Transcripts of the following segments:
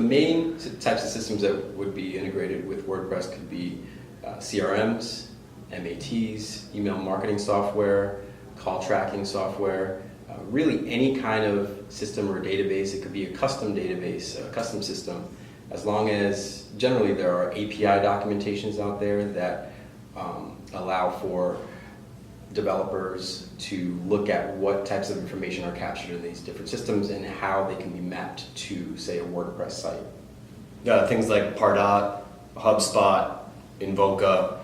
main types of systems that would be integrated with WordPress could be CRMs, MATs, email marketing software, call tracking software, really any kind of system or database. It could be a custom database, a custom system, as long as generally there are API documentations out there that allow for developers to look at what types of information are captured in these different systems and how they can be mapped to, say, a WordPress site. Things like Pardot, HubSpot, Invoca,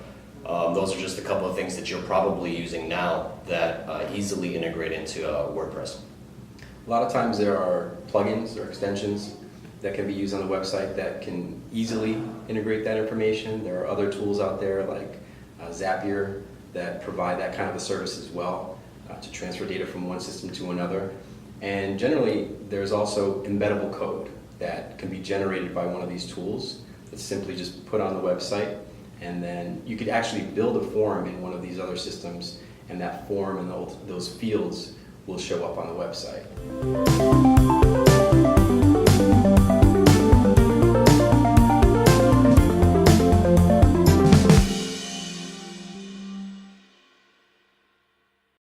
those are just a couple of things that you're probably using now that easily integrate into WordPress. A lot of times there are plugins or extensions that can be used on the website that can easily integrate that information. There are other tools out there like Zapier that provide that kind of a service as well to transfer data from one system to another. And generally, there's also embeddable code that can be generated by one of these tools that's simply just put on the website, and then you could actually build a form in one of these other systems, and that form and those fields will show up on the website.